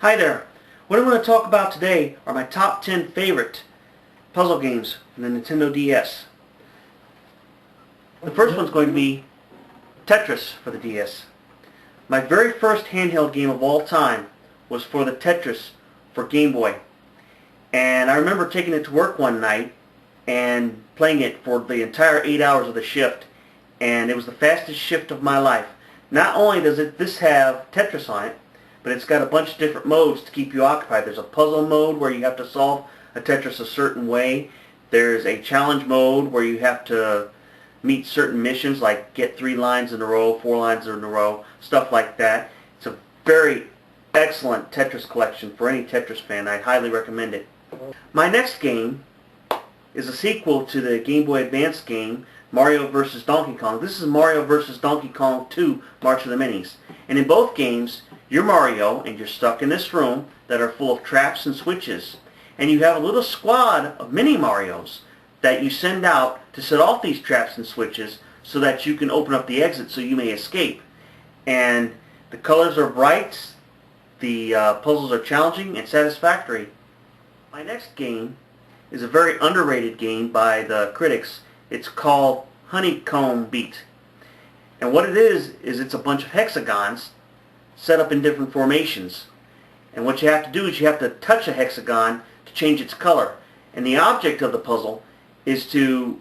Hi there. What I'm going to talk about today are my top 10 favorite puzzle games from the Nintendo DS. The first one's going to be Tetris for the DS. My very first handheld game of all time was for the Tetris for Game Boy. And I remember taking it to work one night and playing it for the entire 8 hours of the shift. And it was the fastest shift of my life. Not only does this have Tetris on it, but it's got a bunch of different modes to keep you occupied. There's a puzzle mode where you have to solve a Tetris a certain way. There's a challenge mode where you have to meet certain missions, like get 3 lines in a row, 4 lines in a row, stuff like that. It's a very excellent Tetris collection for any Tetris fan. I highly recommend it. My next game is a sequel to the Game Boy Advance game, Mario vs. Donkey Kong. This is Mario vs. Donkey Kong 2, March of the Minis. And in both games, you're Mario, and you're stuck in this room that are full of traps and switches. And you have a little squad of mini Marios that you send out to set off these traps and switches so that you can open up the exit so you may escape. And the colors are bright, the puzzles are challenging and satisfactory. My next game is a very underrated game by the critics. It's called HONEYCOMB Beat. And what it is it's a bunch of hexagons set up in different formations. And what you have to do is you have to touch a hexagon to change its color. And the object of the puzzle is to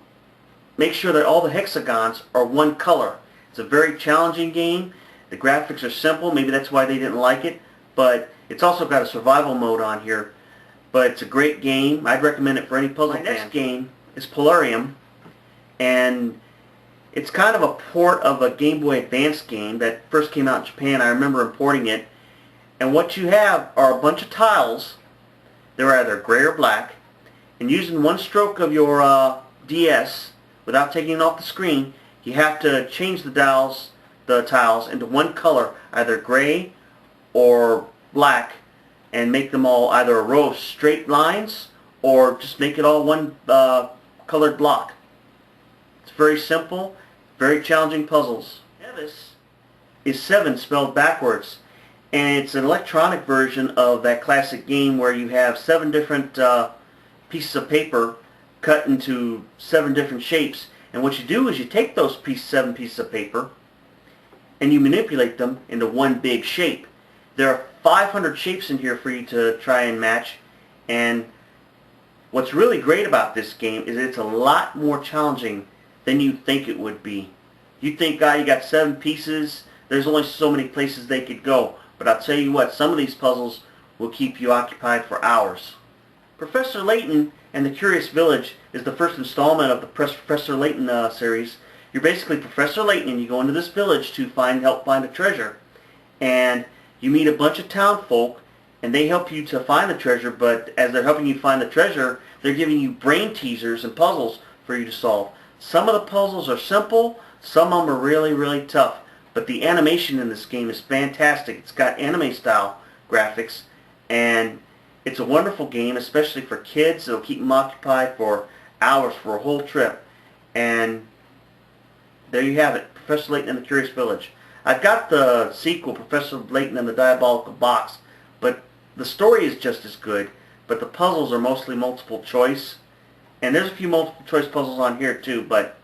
make sure that all the hexagons are one color. It's a very challenging game. The graphics are simple. Maybe that's why they didn't like it. But it's also got a survival mode on here. But it's a great game. I'd recommend it for any puzzle fan. My next game is POLARIUM. And it's kind of a port of a Game Boy Advance game that first came out in Japan. I remember importing it. And what you have are a bunch of tiles. They're either gray or black. And using one stroke of your DS, without taking it off the screen, you have to change the tiles into one color, either gray or black, and make them all either a row of straight lines or just make it all one colored block. It's very simple. Very challenging puzzles. METEOS is 7 spelled backwards, and it's an electronic version of that classic game where you have 7 different pieces of paper cut into 7 different shapes. And what you do is you take those 7 pieces of paper and you manipulate them into one big shape. There are 500 shapes in here for you to try and match, and what's really great about this game is it's a lot more challenging than you'd think it would be. You'd think, you got 7 pieces, there's only so many places they could go. But I'll tell you what, some of these puzzles will keep you occupied for hours. Professor Layton and the Curious Village is the first installment of the Professor Layton series. You're basically Professor Layton, and you go into this village to help find a treasure. And you meet a bunch of town folk, and they help you to find the treasure, but as they're helping you find the treasure, they're giving you brain teasers and puzzles for you to solve. Some of the puzzles are simple, some of them are really, really tough, but the animation in this game is fantastic. It's got anime-style graphics, and it's a wonderful game, especially for kids. It'll keep them occupied for hours, for a whole trip. And there you have it, Professor Layton and the Curious Village. I've got the sequel, Professor Layton and the Diabolical Box, but the story is just as good, but the puzzles are mostly multiple choice. And there's a few multiple choice puzzles on here too, but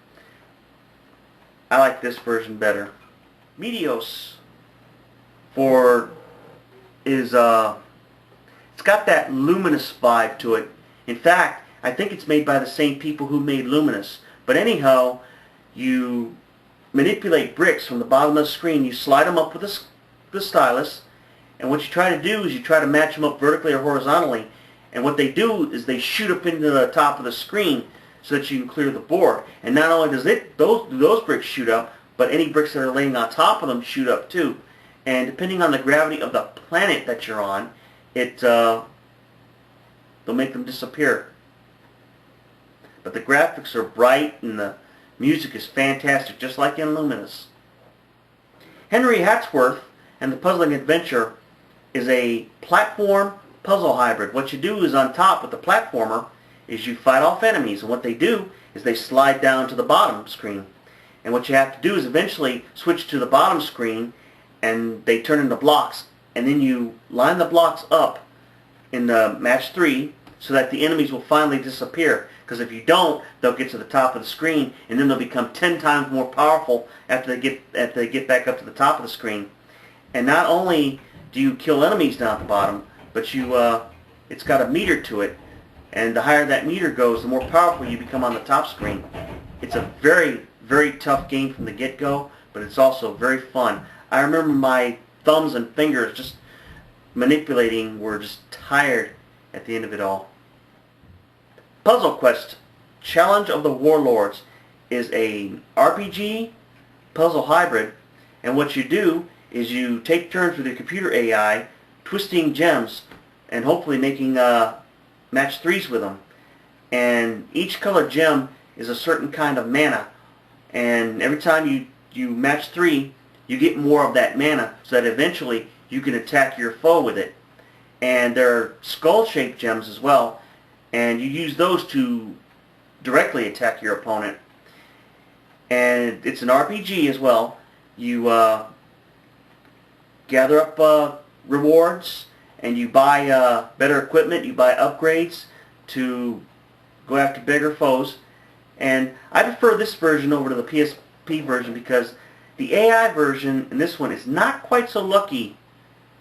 I like this version better. METEOS it's got that Luminous vibe to it. In fact, I think it's made by the same people who made Luminous. But anyhow, you manipulate bricks from the bottom of the screen. You slide them up with the stylus, and what you try to do is you try to match them up vertically or horizontally. And what they do is they shoot up into the top of the screen so that you can clear the board. And not only does those bricks shoot up, but any bricks that are laying on top of them shoot up too. And depending on the gravity of the planet that you're on, they'll make them disappear. But the graphics are bright and the music is fantastic, just like in Luminous. Henry HATSWORTH and the Puzzling Adventure is a platform puzzle hybrid. What you do is on top with the platformer is you fight off enemies, and what they do is they slide down to the bottom screen. And what you have to do is eventually switch to the bottom screen, and they turn into blocks, and then you line the blocks up in the match 3 so that the enemies will finally disappear. Because if you don't, they'll get to the top of the screen, and then they'll become 10 times more powerful after they get back up to the top of the screen. And not only do you kill enemies down at the bottom, but it's got a meter to it, and the higher that meter goes, the more powerful you become on the top screen. It's a very, very tough game from the get-go, but it's also very fun. I remember my thumbs and fingers just manipulating were just tired at the end of it all. PUZZLEQUEST Challenge of the Warlords is a RPG puzzle hybrid, and what you do is you take turns with your computer AI twisting gems and hopefully making match 3s with them. And each colored gem is a certain kind of mana, and every time you match 3, you get more of that mana so that eventually you can attack your foe with it. And there are skull-shaped gems as well, and you use those to directly attack your opponent. And it's an RPG as well. You gather up rewards, and you buy better equipment, you buy upgrades to go after bigger foes. And I prefer this version over to the PSP version because the AI version in this one is not quite so lucky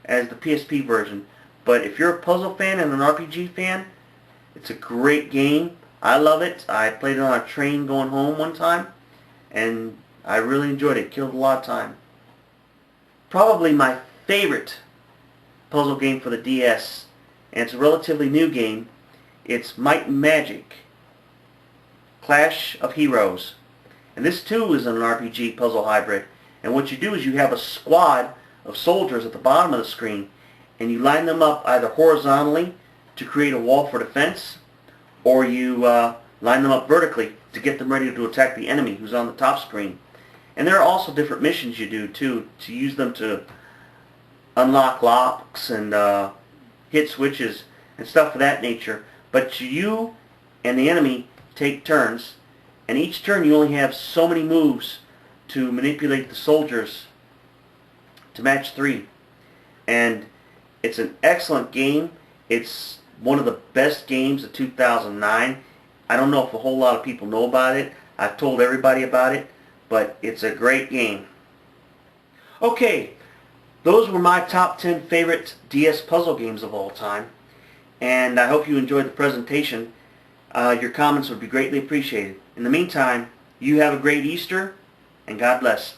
as the PSP version. But if you're a puzzle fan and an RPG fan, it's a great game. I love it. I played it on a train going home one time, and I really enjoyed it. Killed a lot of time. Probably my favorite puzzle game for the DS, and it's a relatively new game. It's Might and Magic Clash of Heroes. And this too is an RPG puzzle hybrid. And what you do is you have a squad of soldiers at the bottom of the screen, and you line them up either horizontally to create a wall for defense, or you line them up vertically to get them ready to attack the enemy who's on the top screen. And there are also different missions you do too, to use them to unlock locks and hit switches and stuff of that nature. But you and the enemy take turns, and each turn you only have so many moves to manipulate the soldiers to match 3. And it's an excellent game. It's one of the best games of 2009. I don't know if a whole lot of people know about it. I've told everybody about it, but it's a great game. Okay, those were my top 10 favorite DS puzzle games of all time, and I hope you enjoyed the presentation. Your comments would be greatly appreciated. In the meantime, you have a great Easter, and God bless.